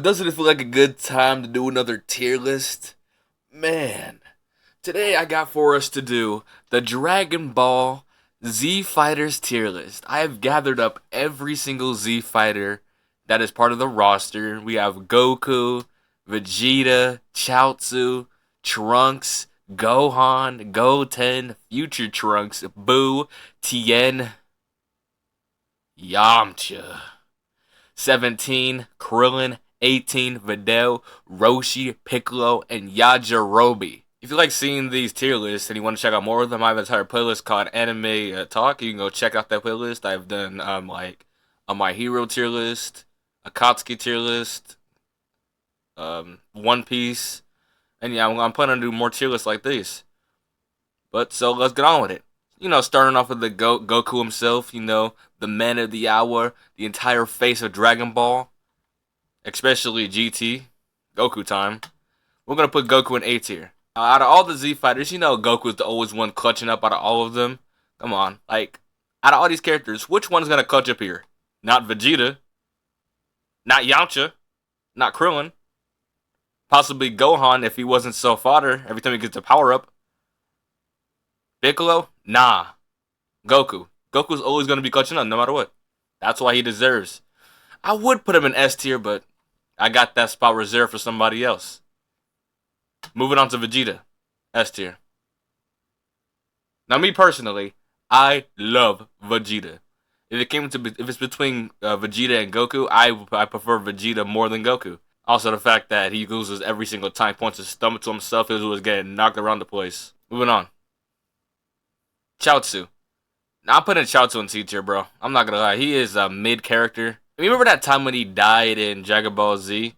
Doesn't it feel like a good time to do another tier list? Man, today I got for us to do the Dragon Ball Z Fighters tier list. I have gathered up every single Z Fighter that is part of the roster. We have Goku, Vegeta, Chaozu, Trunks, Gohan, Goten, Future Trunks, Boo, Tien, Yamcha. 17, Krillin, 18, Videl, Roshi, Piccolo, and Yajirobe. If you like seeing these tier lists and you want to check out more of them, I have an entire playlist called Anime Talk. You can go check out that playlist. I've done like a My Hero tier list, a Akatsuki tier list, One Piece, and yeah, I'm planning to do more tier lists like these. But so let's get on with it. Starting off with the Goku himself, the man of the hour, the entire face of Dragon Ball, especially GT, Goku time. We're going to put Goku in A tier. Out of all the Z fighters, Goku is the always one clutching up out of all of them. Come on, out of all these characters, which one's going to clutch up here? Not Vegeta, not Yamcha, not Krillin, possibly Gohan if he wasn't so fodder every time he gets a power up. Piccolo? Nah. Goku. Goku's always going to be clutching up no matter what. That's why he deserves. I would put him in S tier, but I got that spot reserved for somebody else. Moving on to Vegeta. S tier. Now, me personally, I love Vegeta. If it's between Vegeta and Goku, I prefer Vegeta more than Goku. Also, the fact that he loses every single time, points his stomach to himself, he was getting knocked around the place. Moving on. Chaozu. Now, I'm putting Chaozu in C tier, bro. I'm not gonna lie. He is a mid character. Remember that time when he died in Dragon Ball Z?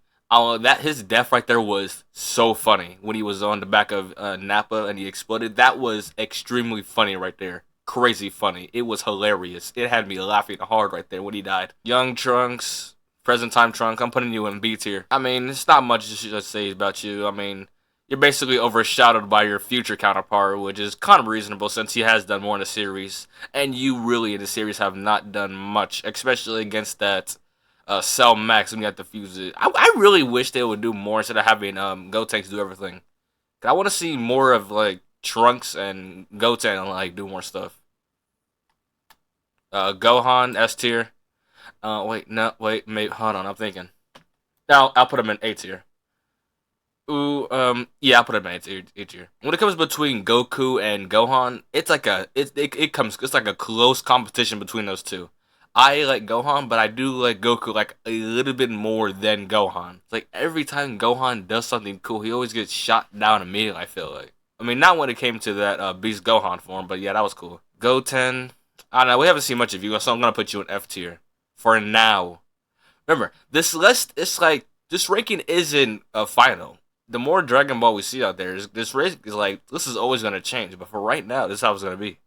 His death right there was so funny. When he was on the back of Nappa and he exploded. That was extremely funny right there. Crazy funny. It was hilarious. It had me laughing hard right there when he died. Young Trunks. Present time Trunks. I'm putting you in B tier. It's not much to say about you. You're basically overshadowed by your future counterpart, which is kind of reasonable since he has done more in the series. And you really in the series have not done much, especially against that Cell Max when you have to fuse it. I really wish they would do more instead of having Gotenks do everything. I want to see more of Trunks and Goten do more stuff. Gohan, S tier. Hold on, I'm thinking. Now I'll put him in A tier. Yeah, I'll put him in A tier. When it comes between Goku and Gohan, it's like a close competition between those two. I like Gohan, but I do like Goku a little bit more than Gohan. It's every time Gohan does something cool, he always gets shot down immediately, I feel like. Not when it came to that Beast Gohan form, but yeah, that was cool. Goten, I don't know, we haven't seen much of you, so I'm gonna put you in F tier. For now. Remember, this list is this ranking isn't a final. The more Dragon Ball we see out there, this is always gonna change. But for right now, this is how it's gonna be.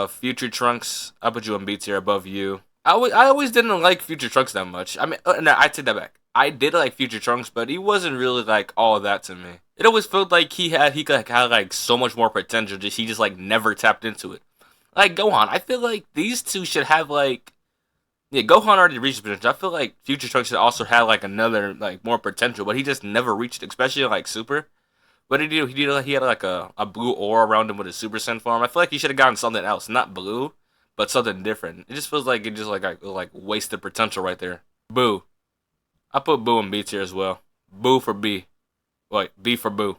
Future Trunks, I put you in B tier above you. I always didn't like Future Trunks that much. No, I take that back. I did like Future Trunks, but he wasn't really all of that to me. It always felt like he had so much more potential. He just never tapped into it. Gohan, I feel like these two should have yeah, Gohan already reached potential. I feel like Future Trunks should also have another more potential, but he just never reached, especially Super. What did he do? He had a blue aura around him with his Super Saiyan form. I feel like he should have gotten something else, not blue, but something different. It just feels like it just wasted potential right there. Boo. I put Boo in B tier as well. Boo for B. B for Boo.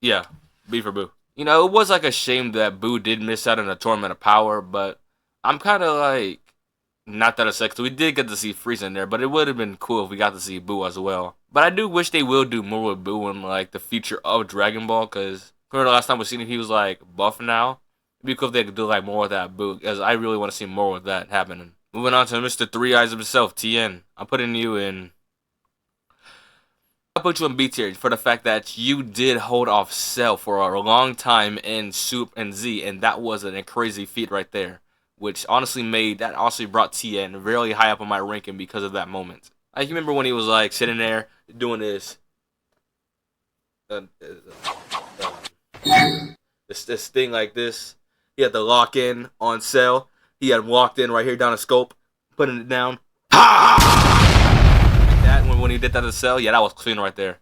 Yeah, B for Boo. It was a shame that Boo did miss out on a Tournament of Power, but I'm kind of not that upset, because we did get to see Frieza in there, but it would have been cool if we got to see Boo as well. But I do wish they will do more with Boo in the future of Dragon Ball, because remember the last time we seen him, he was buff now. It'd be cool if they could do more with that Boo, because I really want to see more with that happening. Moving on to Mr. Three Eyes himself, Tien. I'm putting you in. I put you in B tier for the fact that you did hold off Cell for a long time in Soup and Z, and that was a crazy feat right there. Which honestly brought Tien really high up on my ranking because of that moment. I remember when he was sitting there doing this this thing like this. He had to lock in on Cell. He had walked in right here down a scope, putting it down. Like that when he did that to Cell, yeah, that was clean right there.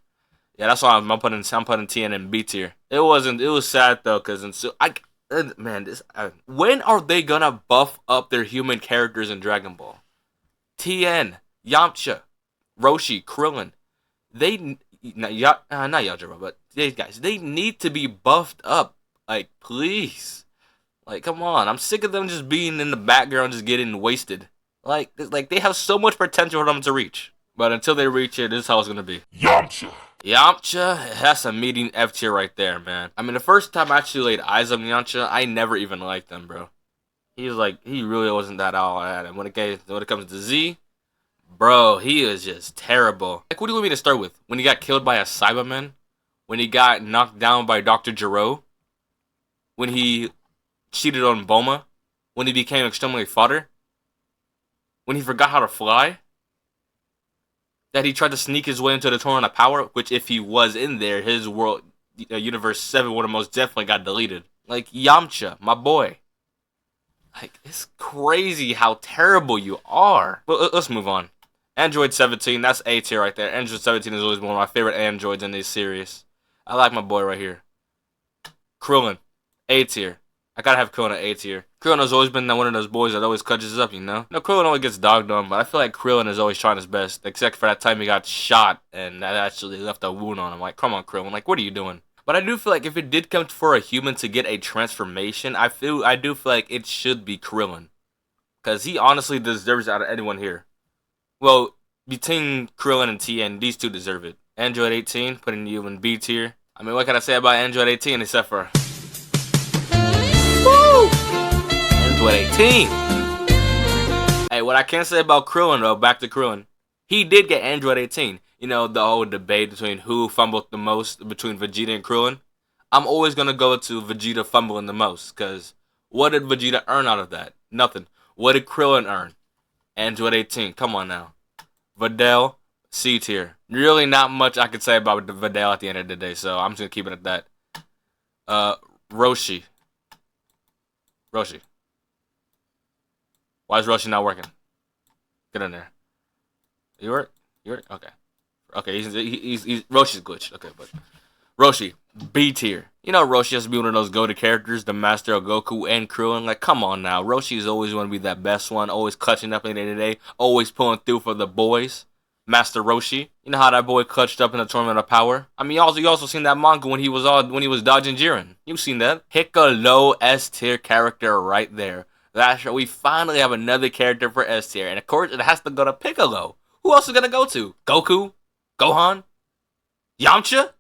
Yeah, that's why I'm putting TN in B tier. It was sad though, cause man, when are they gonna buff up their human characters in Dragon Ball? TN, Yamcha, Roshi, Krillin, they not Yajiro, but these guys, they need to be buffed up. Like, please, like, come on. I'm sick of them just being in the background, just getting wasted. Like they have so much potential for them to reach, but until they reach it, this is how it's gonna be. Yamcha. Yamcha, that's a meeting F tier right there, man. I mean, the first time I actually laid eyes on Yamcha, I never even liked him, bro. He really wasn't that all at him. When it comes to Z, bro, he is just terrible. Like, what do you want me to start with? When he got killed by a Cyberman? When he got knocked down by Dr. Gero? When he cheated on Bulma? When he became extremely fodder? When he forgot how to fly? That he tried to sneak his way into the Tournament of Power? Which, if he was in there, his world, Universe 7 would have most definitely got deleted. Like, Yamcha, my boy. Like, it's crazy how terrible you are. But let's move on. Android 17, that's A tier right there. Android 17 is always one of my favorite androids in these series. I like my boy right here. Krillin, A tier. I gotta have Krillin at A tier. Krillin has always been one of those boys that always clutches up, you know? No, Krillin always gets dogged on, but I feel like Krillin is always trying his best. Except for that time he got shot, and that actually left a wound on him. Like, come on, Krillin. Like, what are you doing? But I do feel like if it did come for a human to get a transformation, I do feel like it should be Krillin. Because he honestly deserves it out of anyone here. Well, between Krillin and TN, these two deserve it. Android 18, putting you in B tier. I mean, what can I say about Android 18 except for... Woo! Android 18! Hey, what I can say about Krillin, though, back to Krillin. He did get Android 18. You know, the whole debate between who fumbled the most between Vegeta and Krillin. I'm always going to go to Vegeta fumbling the most, because what did Vegeta earn out of that? Nothing. What did Krillin earn? Android 18. Come on now. Videl, C tier. Really not much I could say about Videl at the end of the day, so I'm just going to keep it at that. Roshi. Roshi. Why is Roshi not working? Get in there. You work? You work? Okay. Okay, he's Roshi's glitched. Okay, but Roshi, B tier. You know Roshi has to be one of those go-to characters, the master of Goku and Krillin. Like, come on now. Roshi is always going to be that best one, always clutching up in the end of the day, always pulling through for the boys. Master Roshi. You know how that boy clutched up in the Tournament of Power? I mean, you also seen that manga when he was dodging Jiren. You've seen that. Piccolo S tier character right there. That's right. We finally have another character for S tier, and of course it has to go to Piccolo. Who else is gonna go to? Goku? Gohan? Yamcha?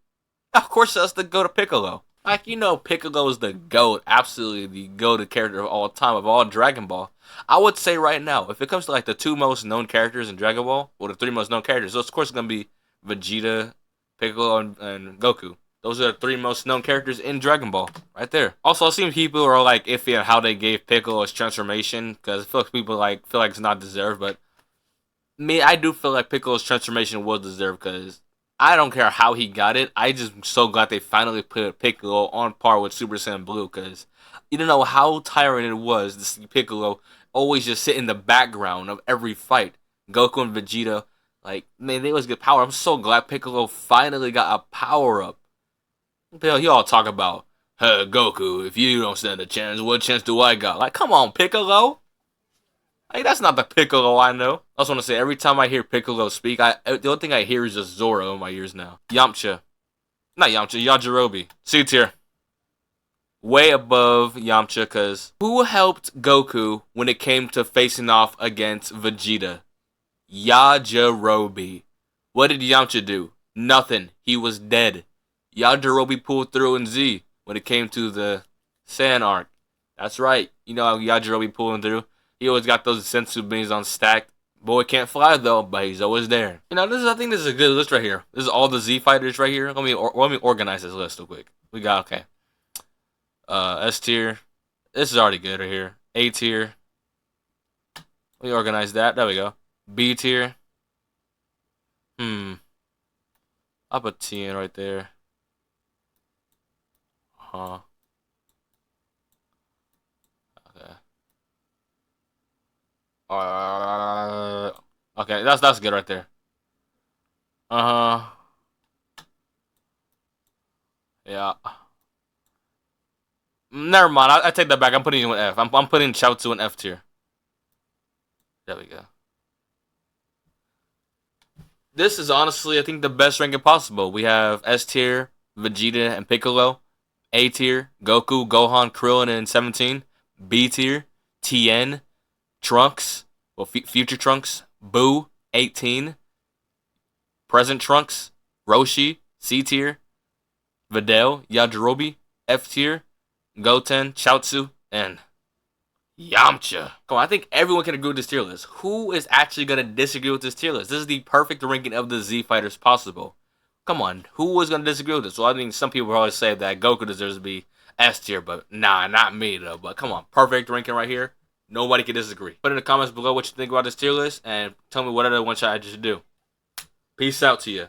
Of course it has to go to Piccolo. Like, you know, Piccolo is the GOAT, absolutely the GOAT character of all time, of all Dragon Ball. I would say right now, if it comes to like the two most known characters in Dragon Ball, or the three most known characters, so of course it's going to be Vegeta, Piccolo, and Goku. Those are the three most known characters in Dragon Ball, right there. Also, I've seen people who are like iffy on how they gave Piccolo his transformation, because I feel like people feel like it's not deserved, but me, I do feel like Piccolo's transformation was deserved, because I don't care how he got it. I just so glad they finally put Piccolo on par with Super Saiyan Blue, because you don't know how tiring it was to see Piccolo always just sit in the background of every fight. Goku and Vegeta, like, man, they always get power. I'm so glad Piccolo finally got a power up. You all talk about, hey, Goku, if you don't stand a chance, what chance do I got? Like, come on, Piccolo. Like, that's not the Piccolo I know. I just want to say, every time I hear Piccolo speak, the only thing I hear is just Zoro in my ears now. Yamcha. Not Yamcha, Yajirobe. C tier. Way above Yamcha, because who helped Goku when it came to facing off against Vegeta? Yajirobe. What did Yamcha do? Nothing. He was dead. Yajirobe pulled through in Z when it came to the Saiyan arc. That's right. You know how Yajirobe pulling through? He always got those sensu beans on stack. Boy can't fly though, but he's always there. You know, I think this is a good list right here. This is all the Z fighters right here. Let me organize this list real quick. We got, okay. S tier. This is already good right here. A tier. We organize that. There we go. B tier. I'll put T in right there. Okay. Okay, that's good right there. Uh-huh. Yeah. Never mind. I take that back. I'm putting you in F. I'm putting Chaozu in F tier. There we go. This is honestly, I think, the best ranking possible. We have S tier, Vegeta and Piccolo. A tier, Goku, Gohan, Krillin, and 17. B tier, Tien, Trunks, well, future Trunks, Boo, 18. Present Trunks, Roshi, C tier. Videl, Yajirobe, F tier. Goten, Chaozu, and Yamcha. Come on, I think everyone can agree with this tier list. Who is actually going to disagree with this tier list? This is the perfect ranking of the Z fighters possible. Come on, who was going to disagree with this? Well, I think some people probably say that Goku deserves to be S tier, but nah, not me though. But come on, perfect ranking right here. Nobody can disagree. Put in the comments below what you think about this tier list, and tell me what other one should I just do. Peace out to you.